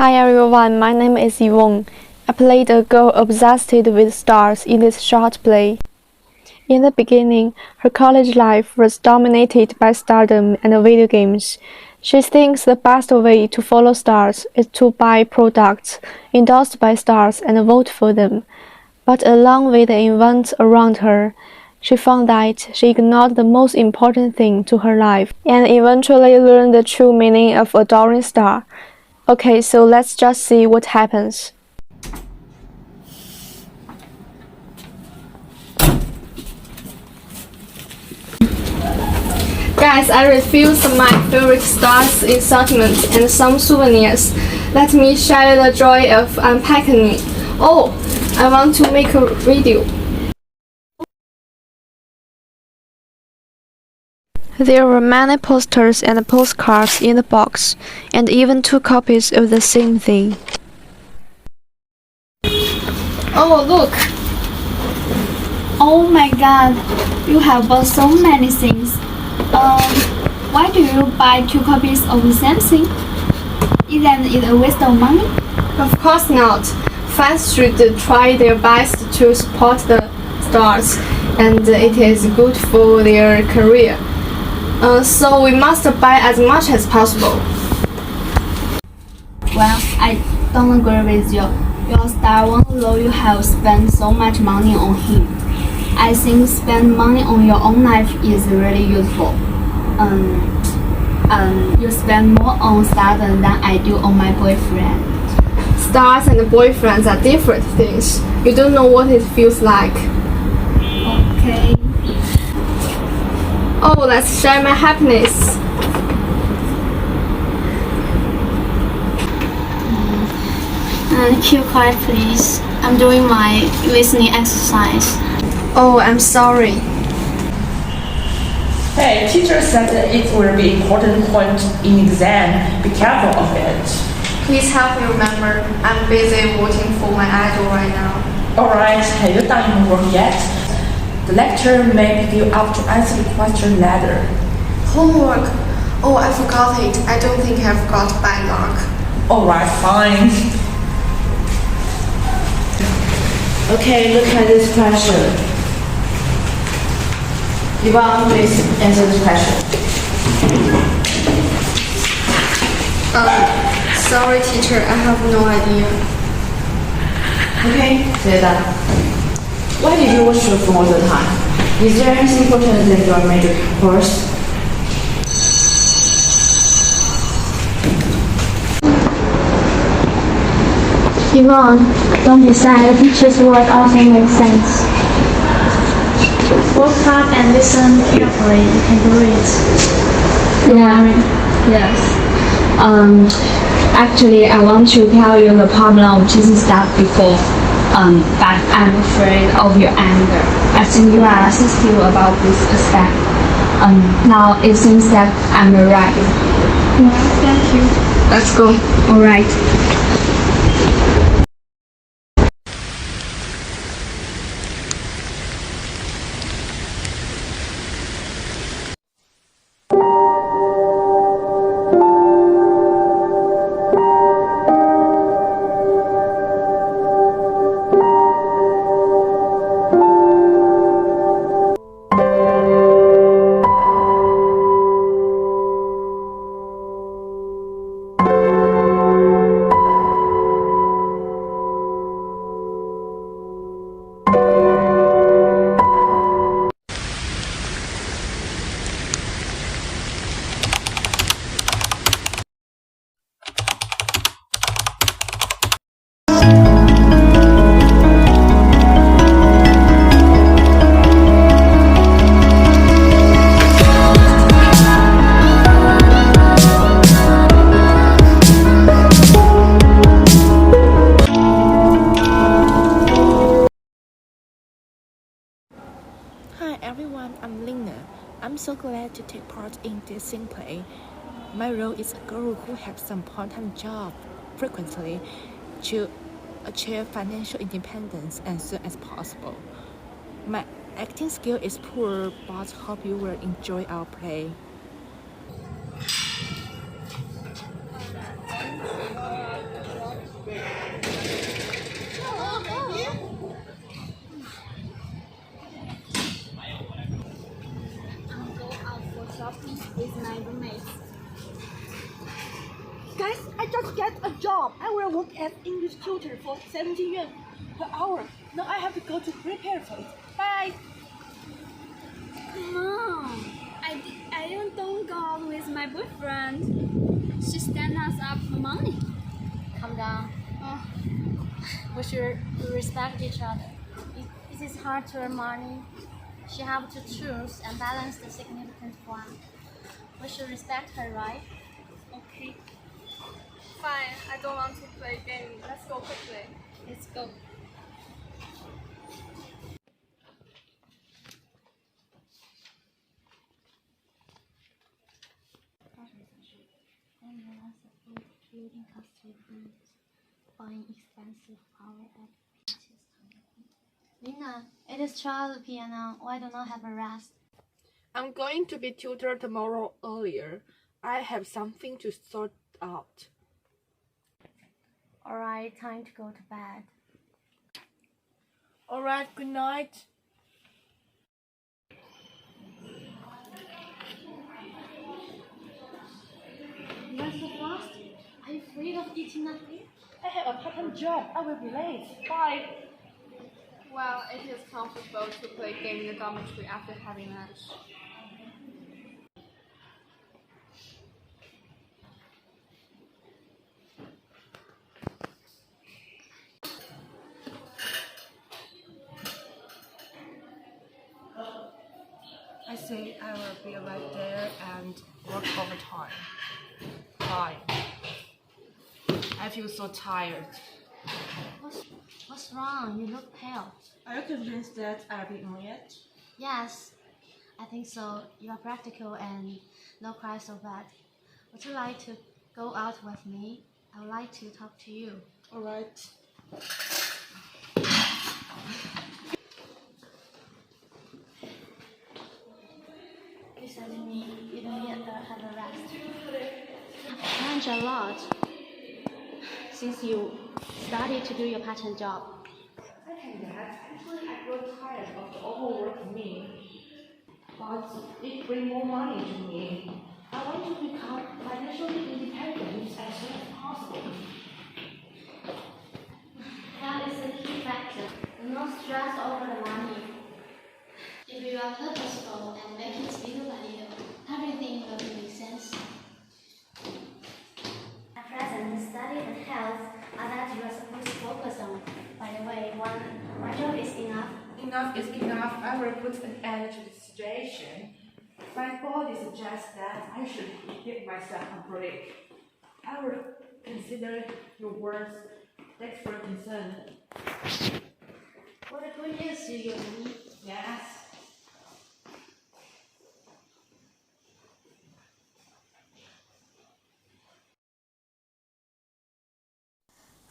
Hi everyone, my name is Yvonne. I played a girl obsessed with stars in this short play. In the beginning, her college life was dominated by stardom and video games. She thinks the best way to follow stars is to buy products endorsed by stars and vote for them. But along with the events around her, she found that she ignored the most important thing to her life and eventually learned the true meaning of adoring star. Okay, so let's just see what happens. Guys, I refused my favorite stars assortment and some souvenirs. Let me share the joy of unpacking it. Oh, I want to make a video. There were many posters and postcards in the box, and even 2 copies of the same thing. Oh, look! Oh my god, you have bought so many things. Why do you buy 2 copies of the same thing? Isn't it a waste of money? Of course not. Fans should try their best to support the stars, and it is good for their career. So we must buy as much as possible. Well, I don't agree with you. Your star won't know you have spent so much money on him. I think spend money on your own life is really useful. You spend more on stars than I do on my boyfriend. Stars and boyfriends are different things. You don't know what it feels like. Okay. Oh, let's share my happiness. Keep quiet, please. I'm doing my listening exercise. Oh, I'm sorry. Hey, teacher said that it will be important point in exam. Be careful of it. Please help me remember. I'm busy voting for my idol right now. Alright, have you done your work yet? The lecturer may pick you up to answer the question later. Homework? Oh, I forgot it. I don't think I forgot by luck. Alright, fine. Okay, look at this question. Yvonne, please answer this question. Sorry, teacher. I have no idea. Okay, Zeta. Why did you watch your phone all the time? Is there anything important than your major course? Yvonne, don't be sad. The teacher's word also makes sense. Look up and listen carefully. You can do it. Yeah. Yes. Actually, I want to tell you the problem of chasing stuff before. But I'm afraid of your anger. I think you are sensitive about this aspect. Now it seems that I'm right. Yeah, thank you. Let's go. All right. Hi everyone, I'm Lina. I'm so glad to take part in this sing play. My role is a girl who has some part-time job frequently to achieve financial independence as soon as possible. My acting skill is poor, but hope you will enjoy our play. coffee with my roommates. Guys, I just get a job. I will work as English tutor for 17 yuan per hour. Now I have to go to prepare for it. Bye. Come on, I don't go out with my boyfriend. She stands us up for money. Calm down. We should respect each other. It is hard to earn money. She have to choose and balance the significant one. We should respect her, right? Okay. Fine, I don't want to play game. Let's go quickly. Let's go. Building costly furniture, buying expensive power appliances. Lina, it is 12 p.m. Why do not have a rest? I'm going to be tutored tomorrow earlier. I have something to sort out. Alright, time to go to bed. Alright, good night. You are so fast. Are you afraid of eating nothing? I have a part-time job. I will be late. Bye. Well, it is comfortable to play game in the dormitory after having lunch. I say I will be right there and work overtime. Bye. I feel so tired. What's wrong? You look pale. Are you convinced that I'll be on it? Yes, I think so. You are practical and not quite so bad. Would you like to go out with me? I would like to talk to you. Alright. You said to me you don't yet have a rest. I've learned a lot since you started to do your part-time job. I can that. Actually, I grow tired of the overwork me. But it brings more money to me. I want to become financially independent as soon as possible. That is a key factor. Do not stress over the money. If you are purposeful and make it little by little, everything will make sense. At present, study and health are that you are supposed to focus on. By the way, one job is enough. Enough is enough. I will put an end to the situation. My body suggests that I should give myself a break. I will consider your words. Thanks for concern. What a good news do you need? Yes.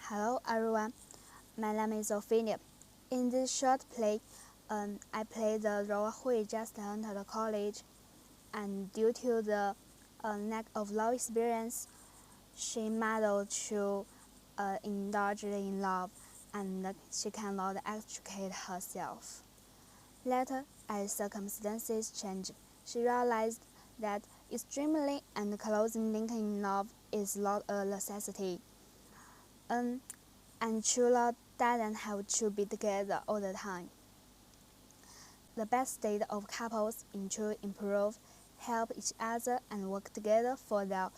Hello everyone, my name is Ophelia. In this short play, I play the role Hui just entered college, and due to the lack of love experience, she modeled to indulge in love, and she cannot extricate herself. Later, as circumstances changed, she realized that extremely and close linking in love is not a necessity. And true love doesn't have to be together all the time. The best state of couples is to improve, help each other, and work together for their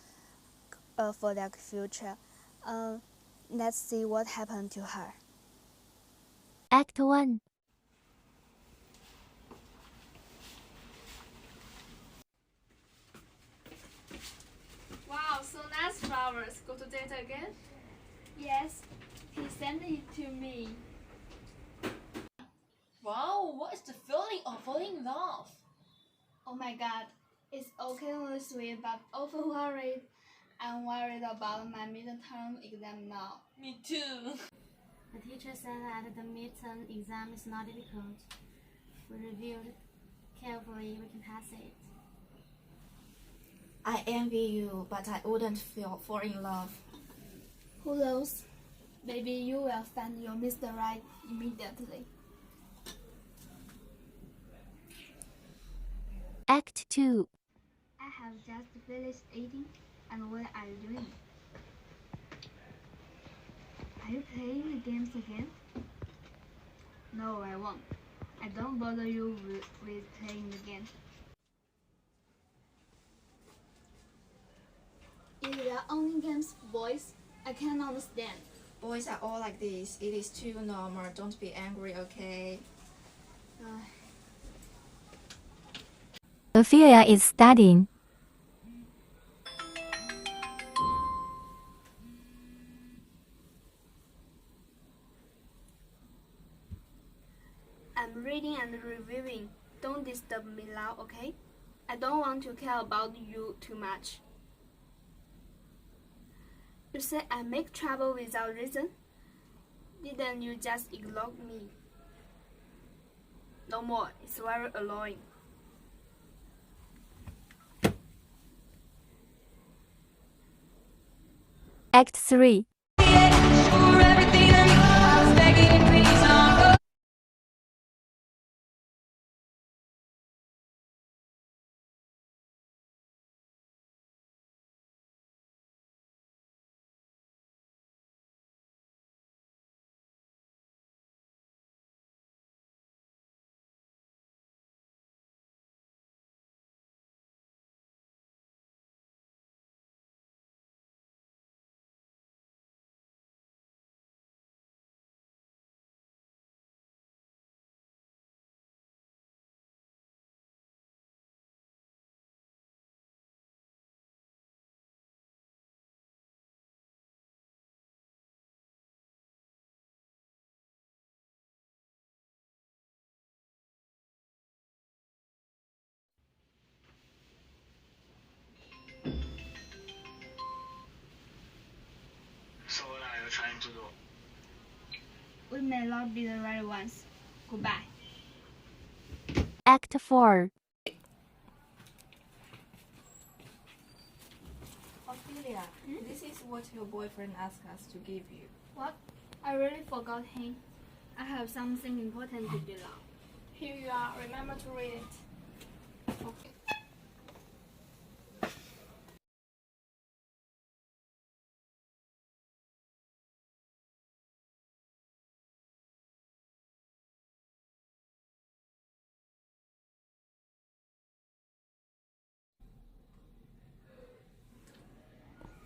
future. Let's see what happened to her. Act 1. Wow, so nice flowers. Go to date again? Yes, he sent it to me. Wow, what is the feeling of falling in love? Oh my god, it's occasionally sweet but over worried. I'm worried about my midterm exam now. Me too. The teacher said that the midterm exam is not difficult. We reviewed carefully, we can pass it. I envy you, but I wouldn't fall in love. Who knows? Maybe you will find your Mr. Right immediately. Act 2. have just finished eating, and what are you doing? Are you playing the games again? No, I won't. I don't bother you with playing the game. If they are only games for boys, I can't understand. Boys are all like this. It is too normal. Don't be angry, okay? Ophelia is studying. I'm reading and reviewing. Don't disturb me now, okay? I don't want to care about you too much. You say I make trouble without reason? Didn't you just ignore me? No more. It's very annoying. Act 3. So what are you trying to do? We may not be the right ones. Goodbye. Act 4. Ophelia, this is what your boyfriend asked us to give you. What? I really forgot him. I have something important to do now. Here you are. Remember to read it. Okay.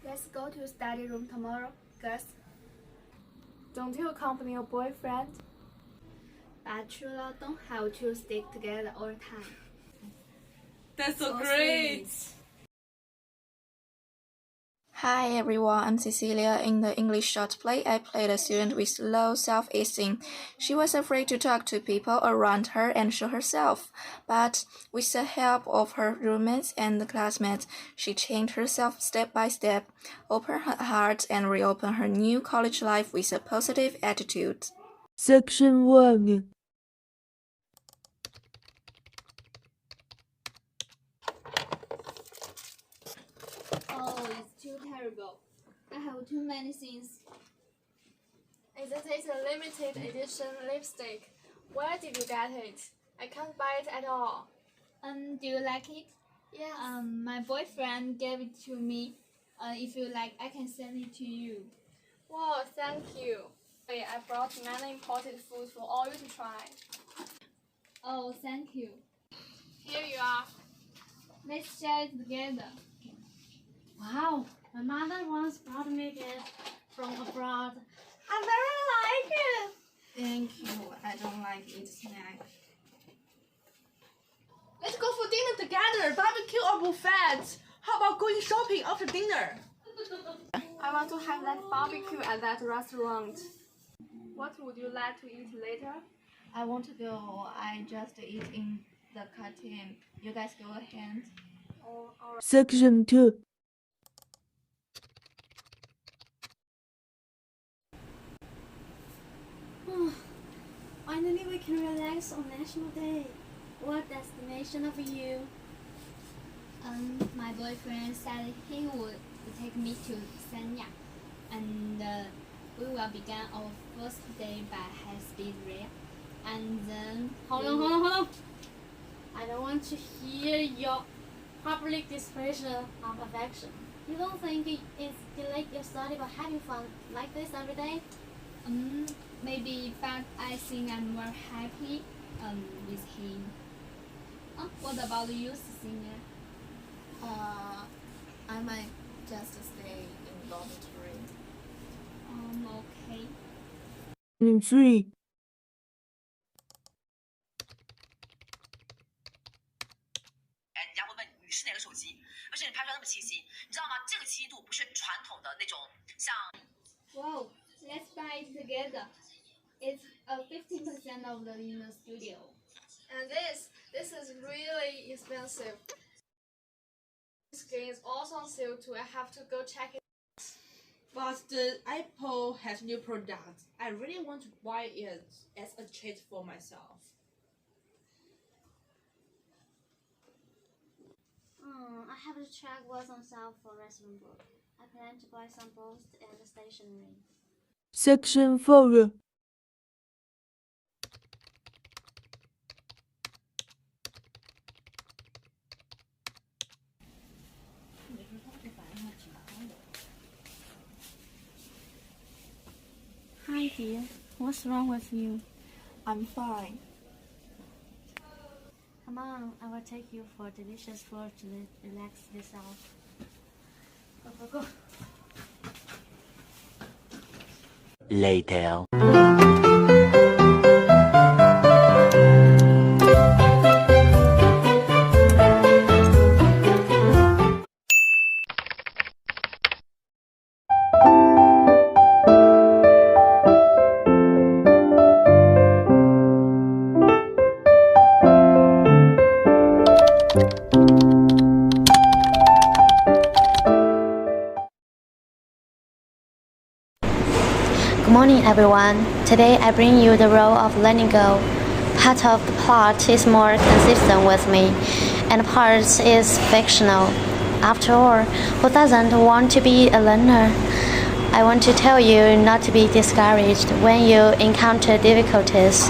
Let's go to study room tomorrow, girls. Don't you accompany your boyfriend? But true love don't have to stick together all the time. That's so great! Hi everyone, I'm Cecilia. In the English short play, I played a student with low self-esteem. She was afraid to talk to people around her and show herself. But with the help of her roommates and the classmates, she changed herself step by step, opened her heart, and reopened her new college life with a positive attitude. Section 1. Oh, it's too terrible. I have too many things. Isn't it a limited edition lipstick? Where did you get it? I can't buy it at all. Do you like it? Yes. My boyfriend gave it to me. If you like, I can send it to you. Wow, thank you. Wait, I brought many imported foods for all you to try. Oh, thank you. Here you are. Let's share it together. Wow, my mother once brought me gift from abroad. I very like it. Thank you. I don't like eat snack. Let's go for dinner together, barbecue or buffet. How about going shopping after dinner? I want to have that barbecue at that restaurant. What would you like to eat later? I want to go. I just eat in the canteen. You guys go ahead. Oh, alright. Section 2. Finally, we can relax on National Day. What destination of you? My boyfriend said he would take me to Sanya, and we will begin our first day by high-speed rail, and then Hold on. I don't want to hear your public display of affection. You don't think it's delay your study by having fun like this every day? Maybe, but I think I'm more happy with him. What about you, Cecilia? I might just stay in dormitory. Okay. 3. 人家会问你是哪个手机，为什么你拍出来那么清晰？你知道吗？这个清晰度不是传统的那种像。Wow, let's buy it together. It's 15% of the in the studio. And this is really expensive. This game is also on sale too. I have to go check it. But the Apple has new products. I really want to buy it as a treat for myself. I have to check what's on sale for restaurant book. I plan to buy some books and stationery. Section 4. ，Hi dear, what's wrong with you? I'm fine. Come on, I will take you for delicious food to relax yourself. Go. Later. Good morning, everyone. Today I bring you the role of learning girl. Part of the plot is more consistent with me, and part is fictional. After all, who doesn't want to be a learner? I want to tell you not to be discouraged when you encounter difficulties.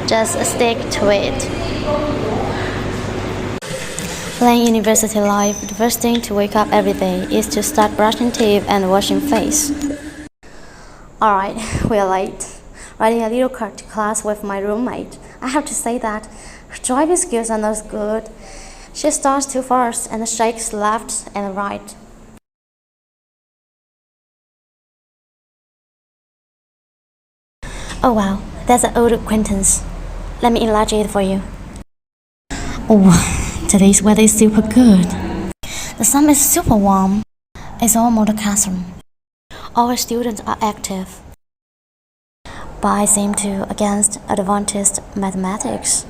Just stick to it. Playing university life, the first thing to wake up every day is to start brushing teeth and washing face. Alright, we are late. Riding a little car to class with my roommate. I have to say that her driving skills are not good. She starts too fast and shakes left and right. Oh wow, that's an old acquaintance. Let me enlarge it for you. Oh, today's weather is super good. The sun is super warm. It's almost a classroom. All students are active, but I seem to against advanced mathematics.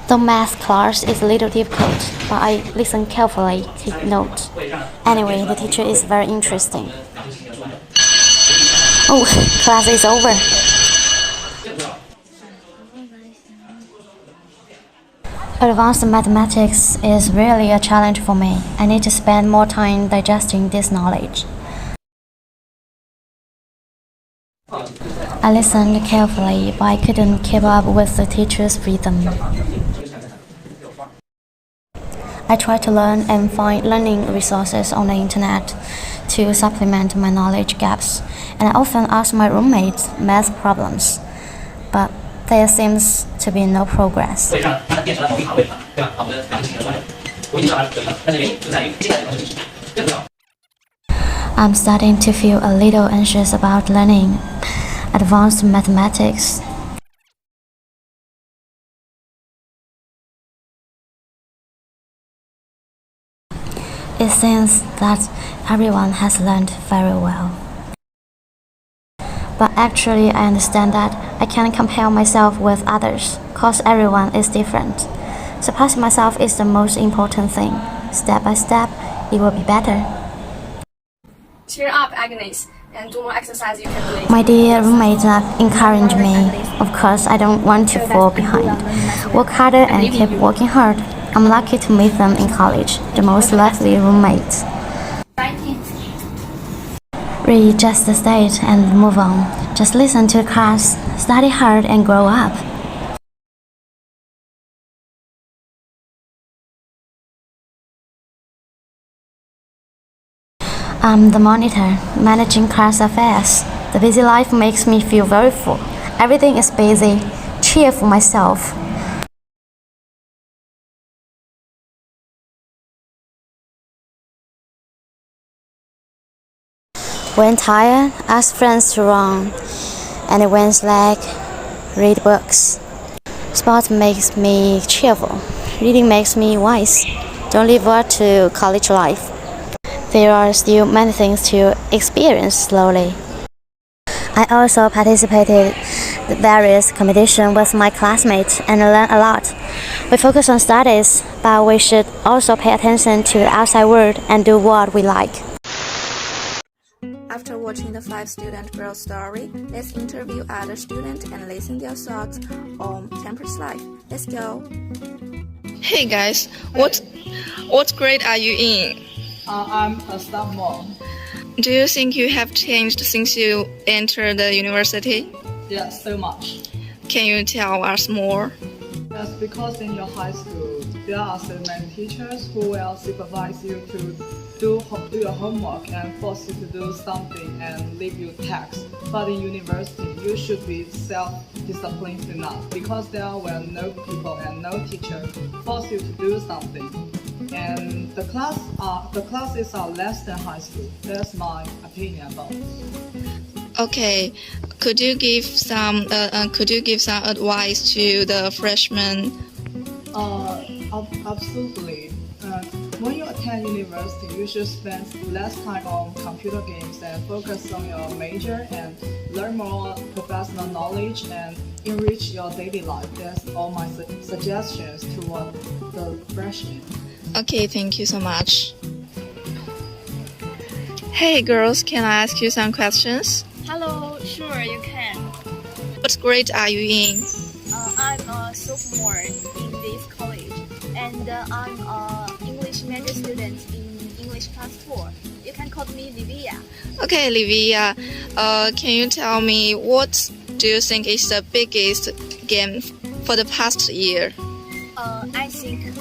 The math class is a little difficult, but I listen carefully, take note. Anyway, the teacher is very interesting. Oh, class is over. Advanced mathematics is really a challenge for me. I need to spend more time digesting this knowledge. I listened carefully, but I couldn't keep up with the teacher's rhythm. I tried to learn and find learning resources on the internet to supplement my knowledge gaps, and I often ask my roommates math problems, but there seems to be no progress. I'm starting to feel a little anxious about learning advanced mathematics. It seems that everyone has learned very well. But actually, I understand that I can't compare myself with others, cause everyone is different. Surpassing myself is the most important thing. Step by step, it will be better. Cheer up, Agnes, and do more exercise you can do. My dear roommates encourage me. Of course, I don't want to fall behind. Work harder and keep working hard. I'm lucky to meet them in college, the most lovely roommates. Read just the state and move on. Just listen to the class, study hard and grow up. I'm the monitor, managing class affairs. The busy life makes me feel very full. Everything is busy. Cheer for myself. When tired, ask friends to run. And when slack, read books. Sport makes me cheerful. Reading makes me wise. Don't leave word to college life. There are still many things to experience slowly. I also participated in various competitions with my classmates and learned a lot. We focus on studies, but we should also pay attention to the outside world and do what we like. After watching the 5 student girls story, let's interview other students and listen their thoughts on campus life. Let's go. Hey guys, what grade are you in? I'm a sophomore. Do you think you have changed since you entered the university? Yeah, so much. Can you tell us more? That's because in your high school, there are so many teachers who will supervise you to do your homework and force you to do something and leave you tasks. But in university, you should be self-disciplined enough because there will no people and no teacher force you to do something. And the classes are less than high school. That's my opinion about it. Okay, could you give some advice to the freshmen? Absolutely. When you attend university, you should spend less time on computer games and focus on your major and learn more professional knowledge and enrich your daily life. That's all my suggestions toward the freshmen. Okay, thank you so much. Hey girls, can I ask you some questions? Hello, sure you can. What grade are you in? I'm a sophomore in this college, and I'm an English major student in English class 4. You can call me Livia. Okay, Livia, can you tell me what do you think is the biggest game for the past year? I think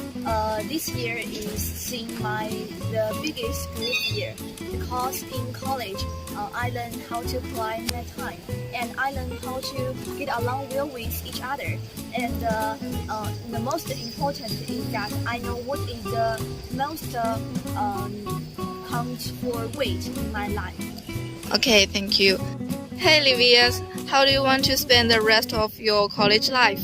this year is seeing the biggest growth year because in college I learned how to plan my time and I learned how to get along well with each other. And the most important is that I know what is the most count for weight in my life. Okay, thank you. Hey, Livia, how do you want to spend the rest of your college life?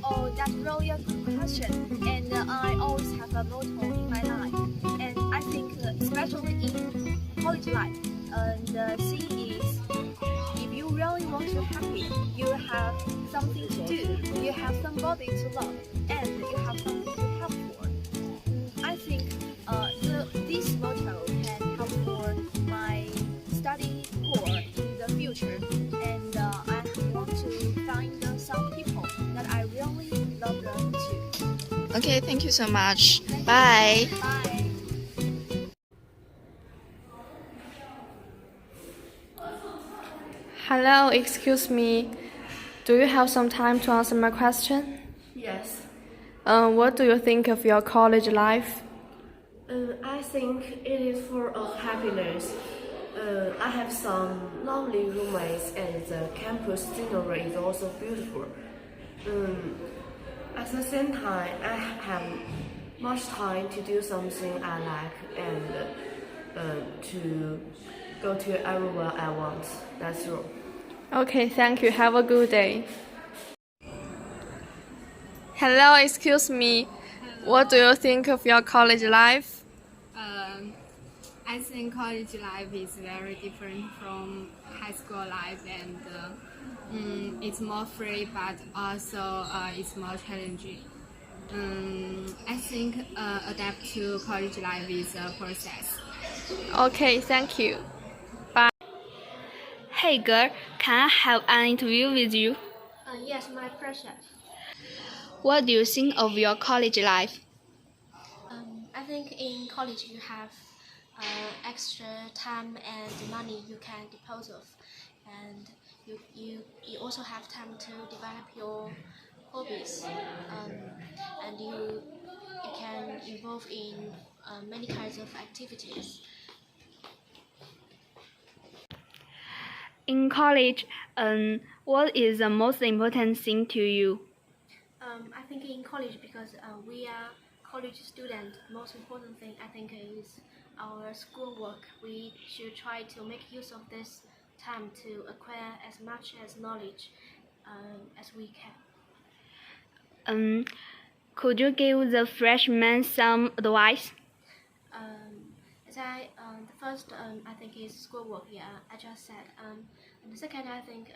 Oh, that's really a good question. And I always have a motto in my life. And I think, especially in college life, the thing is, if you really want to be happy, you have something to do, you have somebody to love, and you have something to help for. I think this motto can help for my study for in the future. And I want to find some people that I really love them too. Okay, thank you so much. Bye. Bye. Hello, excuse me. Do you have some time to answer my question? Yes. What do you think of your college life? I think it is full of happiness. I have some lovely roommates and the campus scenery is also beautiful. At the same time, I have much time to do something I like and to go to everywhere I want. That's all. Okay, thank you. Have a good day. Hello, excuse me. What do you think of your college life? I think college life is very different from high school life, and it's more free, but also it's more challenging. I think adapt to college life is a process. Okay, thank you. Bye. Hey girl, can I have an interview with you? Yes, my precious. What do you think of your college life? I think in college you have extra time and money you can dispose of, and you also have time to develop your hobbies, and you can involve in many kinds of activities. In college, what is the most important thing to you? I think in college, because we are college students, most important thing I think is our schoolwork. We should try to make use of this time to acquire as much as knowledge as we can. Could you give the freshmen some advice? The first I think is schoolwork. Yeah, I just said. And the second, I think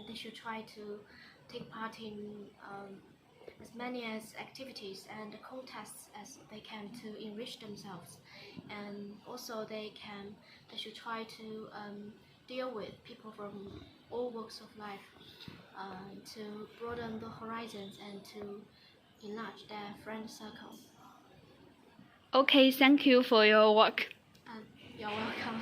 they should try to take part in as many as activities and contests as they can to enrich themselves, and also they should try to deal with people from all walks of life to broaden the horizons and to enlarge their friend circle. Okay, thank you for your work. You're welcome.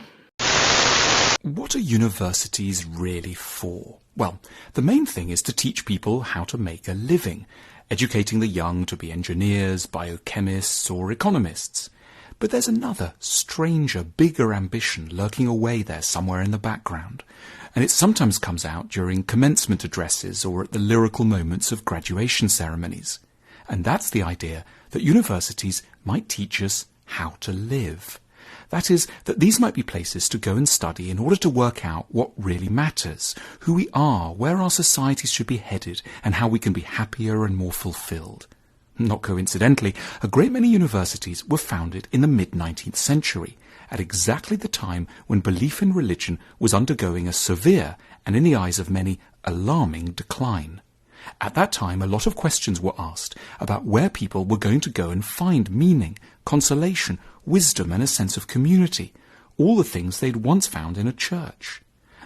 What are universities really for? Well, the main thing is to teach people how to make a living, educating the young to be engineers, biochemists, or economists. But there's another, stranger, bigger ambition lurking away there somewhere in the background, and it sometimes comes out during commencement addresses or at the lyrical moments of graduation ceremonies. And that's the idea that universities might teach us how to live. That is, that these might be places to go and study in order to work out what really matters, who we are, where our societies should be headed, and how we can be happier and more fulfilled. Not coincidentally, a great many universities were founded in the mid-19th century, at exactly the time when belief in religion was undergoing a severe, and in the eyes of many, alarming decline. At that time, a lot of questions were asked about where people were going to go and find meaning, consolation, wisdom, and a sense of community, all the things they'd once found in a church.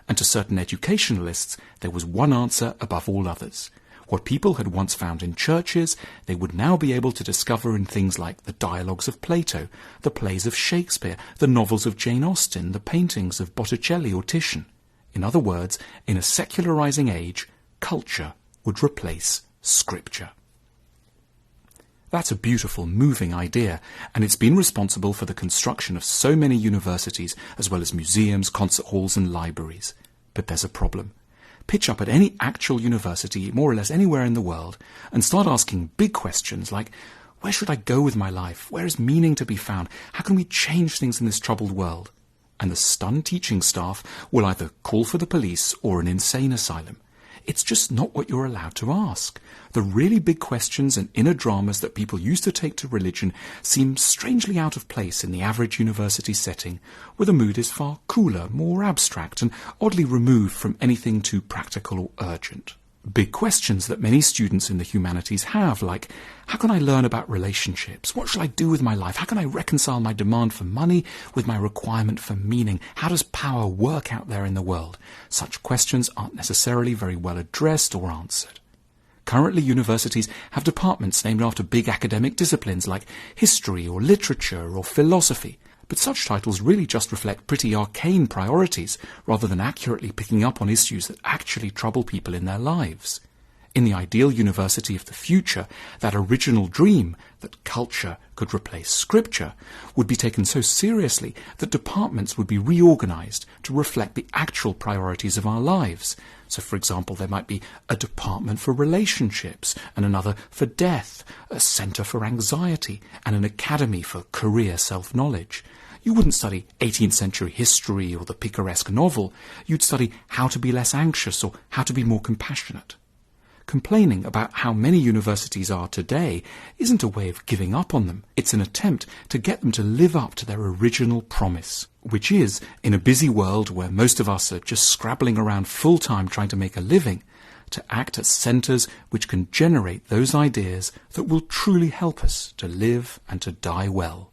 And to certain educationalists, there was one answer above all others. What people had once found in churches, they would now be able to discover in things like the dialogues of Plato, the plays of Shakespeare, the novels of Jane Austen, the paintings of Botticelli or Titian. In other words, in a secularizing age, culture would replace scripture. That's a beautiful, moving idea, and it's been responsible for the construction of so many universities, as well as museums, concert halls and libraries. But there's a problem. Pitch up at any actual university, more or less anywhere in the world, and start asking big questions like, where should I go with my life? Where is meaning to be found? How can we change things in this troubled world? And the stunned teaching staff will either call for the police or an insane asylum. It's just not what you're allowed to ask. The really big questions and inner dramas that people used to take to religion seem strangely out of place in the average university setting, where the mood is far cooler, more abstract, and oddly removed from anything too practical or urgent. Big questions that many students in the humanities have, like, how can I learn about relationships? What shall I do with my life? How can I reconcile my demand for money with my requirement for meaning? How does power work out there in the world? Such questions aren't necessarily very well addressed or answered. Currently, universities have departments named after big academic disciplines like history or literature or philosophy. But such titles really just reflect pretty arcane priorities rather than accurately picking up on issues that actually trouble people in their lives. In the ideal university of the future, that original dream that culture could replace scripture would be taken so seriously that departments would be reorganized to reflect the actual priorities of our lives. So, for example, there might be a department for relationships and another for death, a center for anxiety, and an academy for career self-knowledge. You wouldn't study 18th century history or the picaresque novel. You'd study how to be less anxious or how to be more compassionate. Complaining about how many universities are today isn't a way of giving up on them. It's an attempt to get them to live up to their original promise, which is, in a busy world where most of us are just scrabbling around full-time trying to make a living, to act as centres which can generate those ideas that will truly help us to live and to die well.